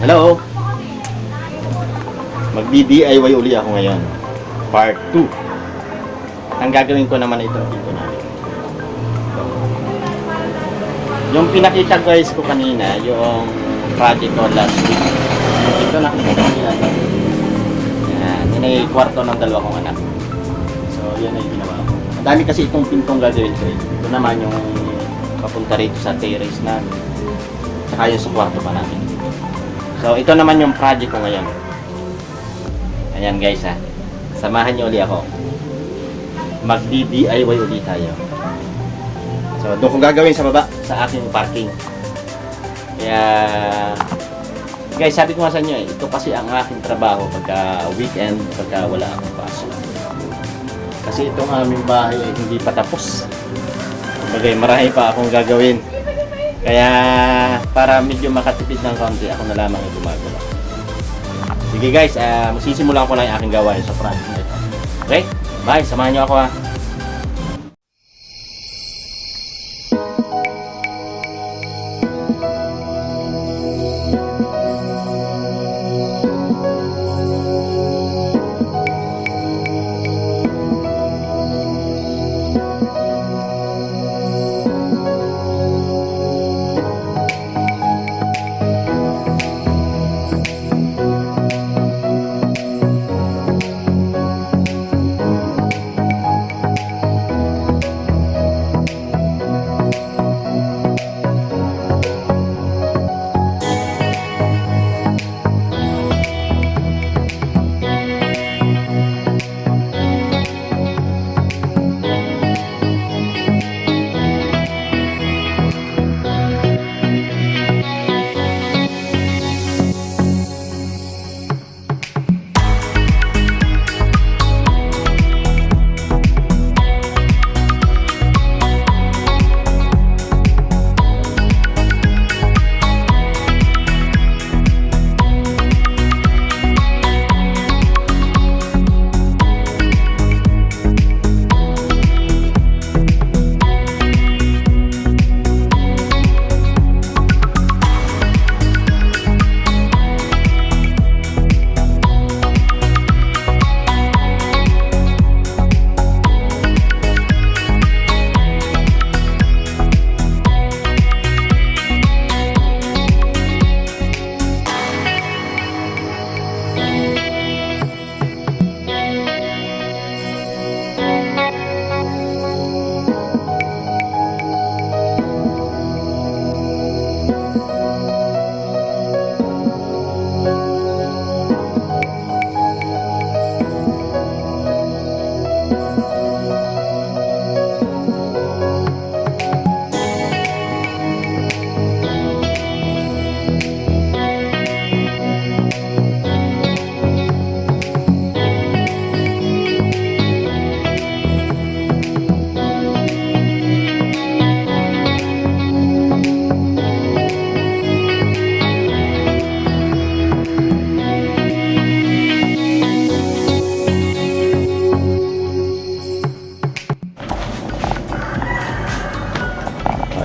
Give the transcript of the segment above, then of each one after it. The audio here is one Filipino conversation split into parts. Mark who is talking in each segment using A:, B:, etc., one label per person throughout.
A: Hello! Magdi-DIY uli ako ngayon. Part 2. Ang gagawin ko naman ito dito namin. Yung pinakita guys ko kanina, yung project ko last week. Ito nakita ko yan. Yan ay kwarto ng dalawa kong anak. So yan ay ginawa ko. Madami kasi itong pintong gagawin ko. Ito naman yung papunta rito sa terrace namin. Saka yung sa kwarto pa namin. So ito naman yung project ko ngayon. Ayan guys ha. Samahan niyo uli ako. Magdi-DIY uli tayo. So doon ko gagawin sa baba sa aking parking. Kaya guys, sabi ko nga sa inyo ito kasi ang aking trabaho pagka weekend, pagka wala akong pasok. Kasi itong aming bahay ay hindi pa tapos. Kumbaga marami pa akong gagawin. Kaya para medyo makatipid ng konti, ako na lamang yung gumagawa. Sige guys, magsisimulan ko lang yung aking gawain sa project na ito. Okay? Bye, samahan nyo ako ha.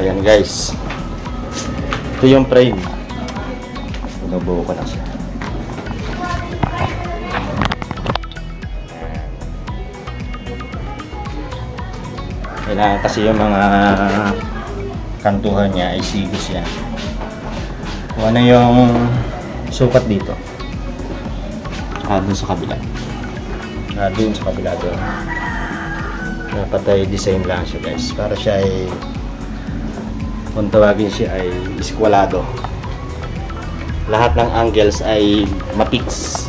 A: Ayan guys, ito yung frame. Binubuo ko na siya. Kailangan kasi yung mga kantuhan niya ay sigos yan. Kung ano yung sukat dito, dun sa kabila, dun sa kabila doon. Dapat ay design lang siya guys, para siya ay, kung tawagin siya ay iskwalado. Lahat ng angles ay mapix.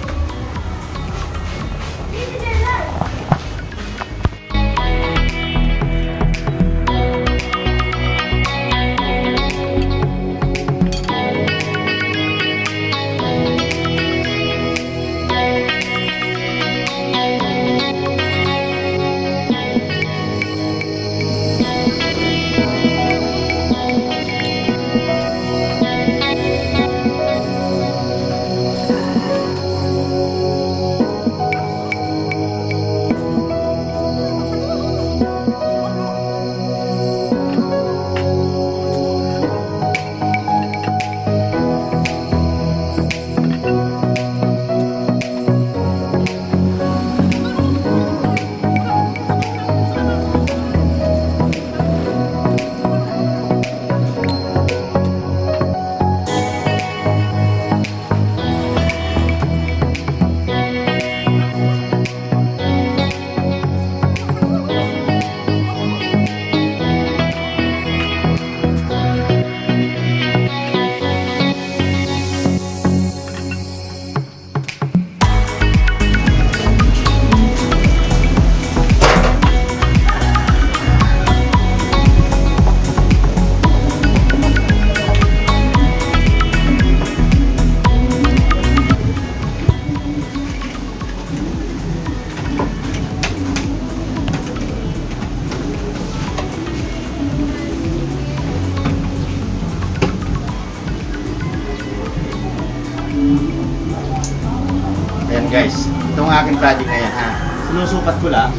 A: Guys, itong aking project na yan ha. Sinusukat ko lang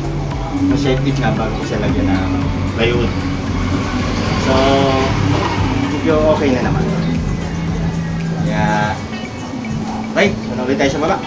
A: ng safety na bago ko siya lagyan ng plywood. So, medyo okay na naman. Kaya, okay, ulit tayo sa baba.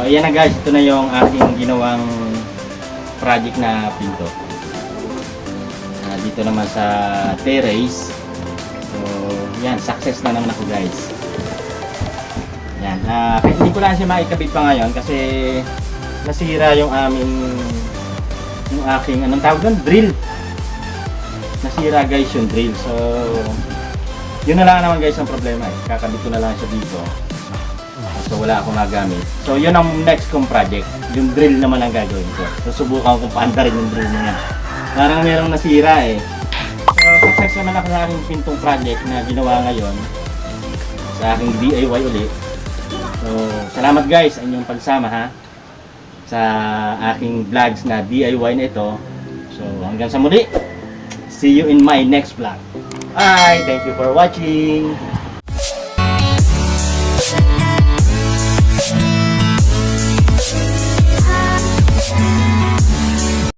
A: ayan na guys, ito na yung aking ginawang project na pinto. Dito naman sa terrace. So, yan, success na naman ako guys. Yan, kahit hindi ko lang siya maikabit pa ngayon kasi nasira yung aking, anong tawag doon? Drill. Nasira guys yung drill. So, yun na lang naman guys ang problema eh. Kakabit ko na lang siya dito. So wala akong nagamit. So yun ang next kong project. Yung drill naman ang gagawin ko. So subukan kong paandarin yung drill na yan. Parang merong nasira eh. So success naman ako sa aking pintong project na ginawa ngayon. Sa aking DIY ulit. So salamat guys sa inyong pagsama ha. Sa aking vlogs na DIY na ito. So hanggang sa muli. See you in my next vlog. Bye! Thank you for watching!